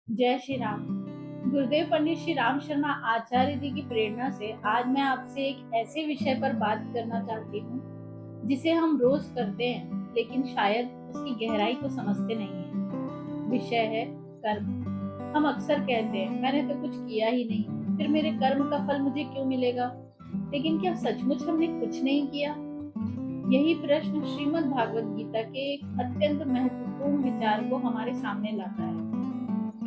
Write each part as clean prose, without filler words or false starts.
जय श्री राम। गुरुदेव पंडित श्री राम शर्मा आचार्य जी की प्रेरणा से आज मैं आपसे एक ऐसे विषय पर बात करना चाहती हूँ जिसे हम रोज करते हैं लेकिन शायद उसकी गहराई को समझते नहीं है। विषय है कर्म। हम अक्सर कहते हैं मैंने तो कुछ किया ही नहीं, फिर मेरे कर्म का फल मुझे क्यों मिलेगा। लेकिन क्या सचमुच हमने कुछ नहीं किया? यही प्रश्न श्रीमद् भागवत गीता के एक अत्यंत महत्वपूर्ण विचार को हमारे सामने लाता है।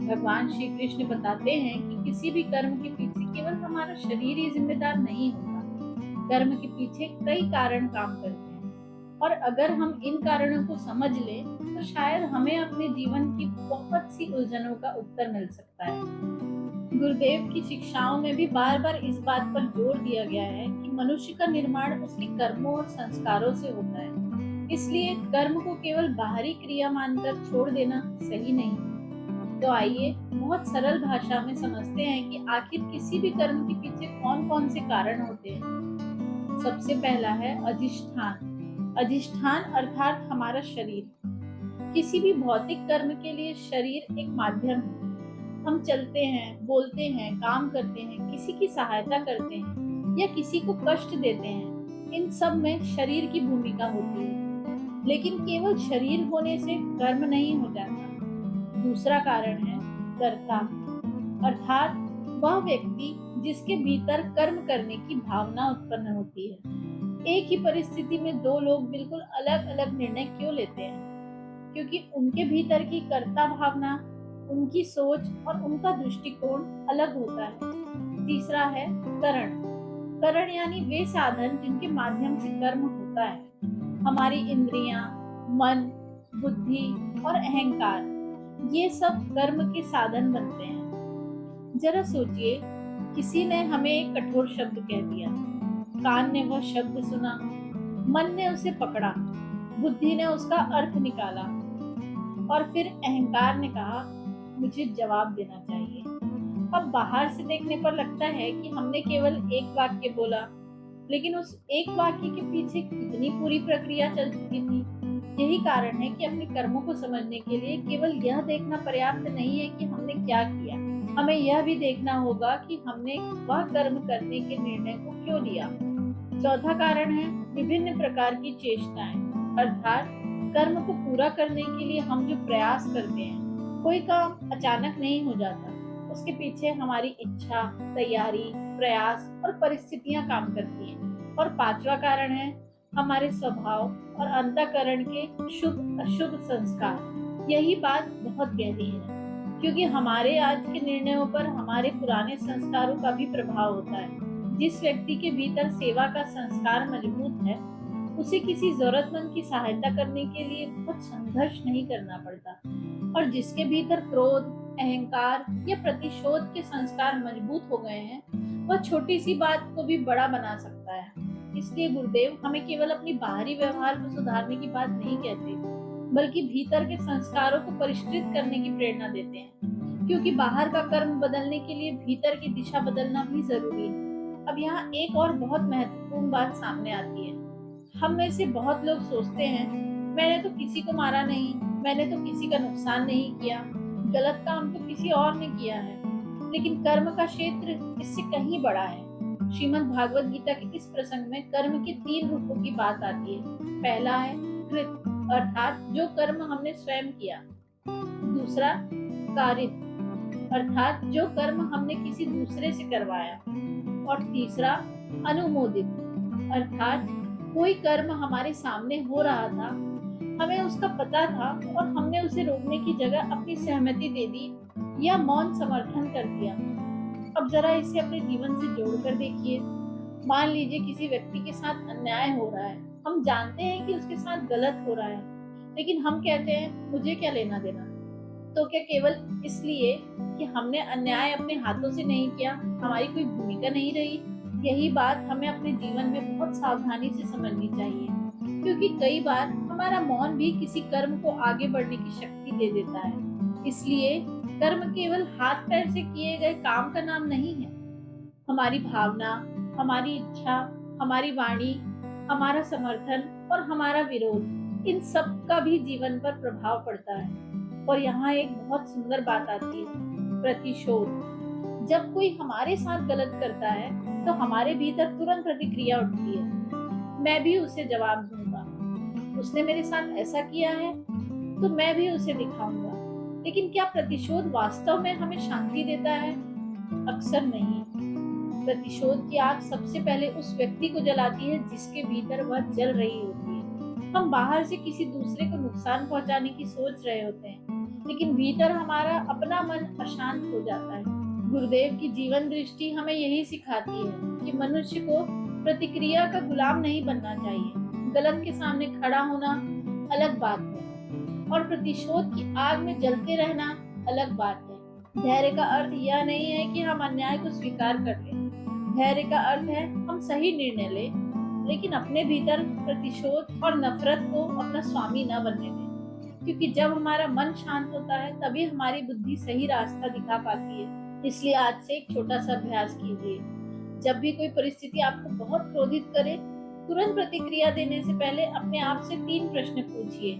भगवान श्री कृष्ण बताते हैं कि किसी भी कर्म के पीछे केवल हमारा शरीर ही जिम्मेदार नहीं होता। कर्म के पीछे कई कारण काम करते हैं और अगर हम इन कारणों को समझ लें तो शायद हमें अपने जीवन की बहुत सी उलझनों का उत्तर मिल सकता है। गुरुदेव की शिक्षाओं में भी बार बार इस बात पर जोर दिया गया है कि मनुष्य का निर्माण उसके कर्मों और संस्कारों से होता है। इसलिए कर्म को केवल बाहरी क्रिया मानकर छोड़ देना सही नहीं। तो आइए बहुत सरल भाषा में समझते हैं कि आखिर किसी भी कर्म के पीछे कौन कौन से कारण होते हैं। सबसे पहला है अधिष्ठान। अधिष्ठान अर्थात हमारा शरीर। किसी भी भौतिक कर्म के लिए शरीर एक माध्यम है। हम चलते हैं, बोलते हैं, काम करते हैं, किसी की सहायता करते हैं या किसी को कष्ट देते हैं। इन सब में शरीर की भूमिका होती है। लेकिन केवल शरीर होने से कर्म नहीं हो जाता। दूसरा कारण है कर्ता, अर्थात वह व्यक्ति जिसके भीतर कर्म करने की भावना उत्पन्न होती है। एक ही परिस्थिति में दो लोग बिल्कुल अलग अलग निर्णय क्यों लेते हैं? क्योंकि उनके भीतर की कर्ता भावना, उनकी सोच और उनका दृष्टिकोण अलग होता है। तीसरा है करण। करण यानी वे साधन जिनके माध्यम से कर्म होता है। हमारी इंद्रियां, मन, बुद्धि और अहंकार, ये सब कर्म के साधन बनते हैं। जरा सोचिए, किसी ने हमें एक कठोर शब्द कह दिया, कान ने वह शब्द सुना, मन ने उसे पकड़ा, बुद्धि ने उसका अर्थ निकाला और फिर अहंकार ने कहा मुझे जवाब देना चाहिए। अब बाहर से देखने पर लगता है कि हमने केवल एक वाक्य बोला, लेकिन उस एक वाक्य के पीछे कितनी पूरी प्रक्रिया चल चुकी थी। यही कारण है कि अपने कर्मों को समझने के लिए केवल यह देखना पर्याप्त नहीं है कि हमने क्या किया। हमें यह भी देखना होगा कि हमने वह कर्म करने के निर्णय को क्यों लिया। चौथा कारण है विभिन्न प्रकार की चेष्टाएं, अर्थात कर्म को पूरा करने के लिए हम जो प्रयास करते हैं। कोई काम अचानक नहीं हो जाता, उसके पीछे हमारी इच्छा, तैयारी, प्रयास और परिस्थितियां काम करती हैं। और पांचवा कारण है हमारे स्वभाव और अंतःकरण के शुभ अशुभ संस्कार। यही बात बहुत गहरी है, क्योंकि हमारे आज के निर्णयों पर हमारे पुराने संस्कारों का भी प्रभाव होता है। जिस व्यक्ति के भीतर सेवा का संस्कार मजबूत है, उसे किसी जरूरतमंद की सहायता करने के लिए बहुत संघर्ष नहीं करना पड़ता। और जिसके भीतर क्रोध, अहंकार या प्रतिशोध के संस्कार मजबूत हो गए हैं, वह छोटी सी बात को भी बड़ा बना सकता है। इसलिए गुरुदेव हमें केवल अपनी बाहरी व्यवहार को सुधारने की बात नहीं कहते, बल्कि भीतर के संस्कारों को परिष्कृत करने की प्रेरणा देते हैं। क्योंकि बाहर का कर्म बदलने के लिए भीतर की दिशा बदलना भी जरूरी है। अब यहाँ एक और बहुत महत्वपूर्ण बात सामने आती है। हम में से बहुत लोग सोचते हैं मैंने तो किसी को मारा नहीं, मैंने तो किसी का नुकसान नहीं किया, गलत काम तो किसी और ने किया है। लेकिन कर्म का क्षेत्र इससे कहीं बड़ा है। श्रीमद् भागवत गीता के इस प्रसंग में कर्म के 3 रूपों की बात आती है। पहला है कृत, अर्थात जो कर्म हमने स्वयं किया। दूसरा कारित, अर्थात जो कर्म हमने किसी दूसरे से करवाया। और तीसरा अनुमोदित, अर्थात कोई कर्म हमारे सामने हो रहा था, हमें उसका पता था और हमने उसे रोकने की जगह अपनी सहमति दे दी या मौन समर्थन कर दिया। अब जरा इसे अपने जीवन से जोड़कर देखिए। मान लीजिए किसी व्यक्ति के साथ अन्याय हो रहा है, हम जानते हैं कि उसके साथ गलत हो रहा है, लेकिन हम कहते हैं मुझे क्या लेना देना। तो क्या केवल इसलिए कि हमने अन्याय अपने हाथों से नहीं किया, हमारी कोई भूमिका नहीं रही? यही बात हमें अपने जीवन में बहुत सावधानी से समझनी चाहिए, क्योंकि कई बार हमारा मौन भी किसी कर्म को आगे बढ़ने की शक्ति दे देता है। इसलिए कर्म केवल हाथ पैर से किए गए काम का नाम नहीं है। हमारी भावना, हमारी इच्छा, हमारी वाणी, हमारा समर्थन और हमारा विरोध, इन सब का भी जीवन पर प्रभाव पड़ता है। और यहाँ एक बहुत सुंदर बात आती है, प्रतिशोध। जब कोई हमारे साथ गलत करता है तो हमारे भीतर तुरंत प्रतिक्रिया उठती है, मैं भी उसे जवाब दूंगा, उसने मेरे साथ ऐसा किया है तो मैं भी उसे दिखाऊंगा। लेकिन क्या प्रतिशोध वास्तव में हमें शांति देता है? अक्सर नहीं। प्रतिशोध की आग सबसे पहले उस व्यक्ति को जलाती है जिसके भीतर वह जल रही होती है। हम बाहर से किसी दूसरे को नुकसान पहुंचाने की सोच रहे होते हैं, लेकिन भीतर हमारा अपना मन अशांत हो जाता है। गुरुदेव की जीवन दृष्टि हमें यही सिखाती है कि मनुष्य को प्रतिक्रिया का गुलाम नहीं बनना चाहिए। गलत के सामने खड़ा होना अलग बात है और प्रतिशोध की आग में जलते रहना अलग बात है। धैर्य का अर्थ यह नहीं है कि हम अन्याय को स्वीकार कर लें। धैर्य का अर्थ है हम सही निर्णय लें, लेकिन अपने भीतर प्रतिशोध और नफरत को अपना स्वामी न बनने दें। क्योंकि जब हमारा मन शांत होता है तभी हमारी बुद्धि सही रास्ता दिखा पाती है। इसलिए आज से एक छोटा सा अभ्यास कीजिए। जब भी कोई परिस्थिति आपको बहुत क्रोधित करे, तुरंत प्रतिक्रिया देने से पहले अपने आप से 3 प्रश्न पूछिए।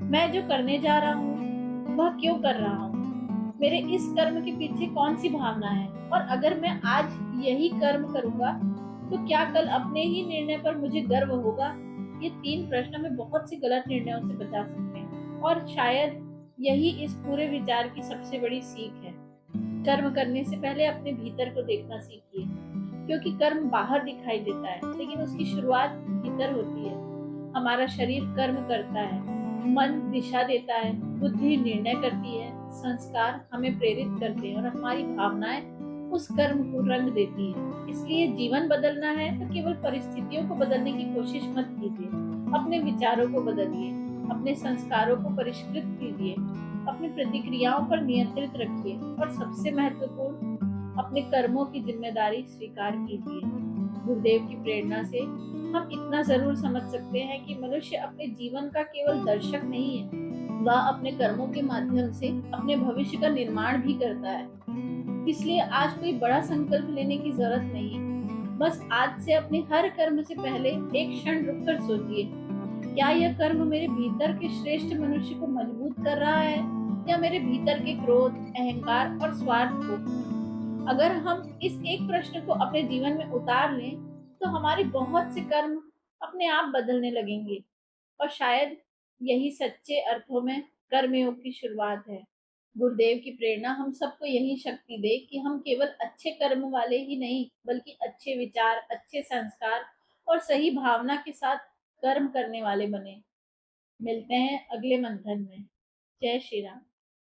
मैं जो करने जा रहा हूँ वह क्यों कर रहा हूँ? मेरे इस कर्म के पीछे कौन सी भावना है? और अगर मैं आज यही कर्म करूंगा तो क्या कल अपने ही निर्णय पर मुझे गर्व होगा? ये 3 प्रश्न हमें बहुत से गलत निर्णयों से बचा सकते हैं और शायद यही इस पूरे विचार की सबसे बड़ी सीख है। कर्म करने से पहले अपने भीतर को देखना सीखिए, क्योंकि कर्म बाहर दिखाई देता है लेकिन उसकी शुरुआत भीतर होती है। हमारा शरीर कर्म करता है, मन दिशा देता है, बुद्धि निर्णय करती है, संस्कार हमें प्रेरित करते हैं और हमारी भावनाएं उस कर्म को रंग देती है। इसलिए जीवन बदलना है तो केवल परिस्थितियों को बदलने की कोशिश मत कीजिए। अपने विचारों को बदलिए, अपने संस्कारों को परिष्कृत कीजिए, अपनी प्रतिक्रियाओं पर नियंत्रित रखिए और सबसे महत्वपूर्ण, अपने कर्मों की जिम्मेदारी स्वीकार कीजिए। गुरुदेव की प्रेरणा से हम इतना जरूर समझ सकते हैं कि मनुष्य अपने जीवन का केवल दर्शक नहीं है, वह अपने कर्मों के माध्यम से अपने भविष्य का निर्माण भी करता है। इसलिए आज कोई बड़ा संकल्प लेने की जरूरत नहीं, बस आज से अपने हर कर्म से पहले एक क्षण रुककर सोचिए, क्या यह कर्म मेरे भीतर के श्रेष्ठ मनुष्य को मजबूत कर रहा है या मेरे भीतर के क्रोध, अहंकार और स्वार्थ को? अगर हम इस एक प्रश्न को अपने जीवन में उतार लें तो हमारे बहुत से कर्म अपने आप बदलने लगेंगे और शायद यही सच्चे अर्थों में कर्मयोग की शुरुआत है। गुरुदेव की प्रेरणा हम सबको यही शक्ति दे कि हम केवल अच्छे कर्म वाले ही नहीं, बल्कि अच्छे विचार, अच्छे संस्कार और सही भावना के साथ कर्म करने वाले बने। मिलते हैं अगले मंथन में। जय श्री राम।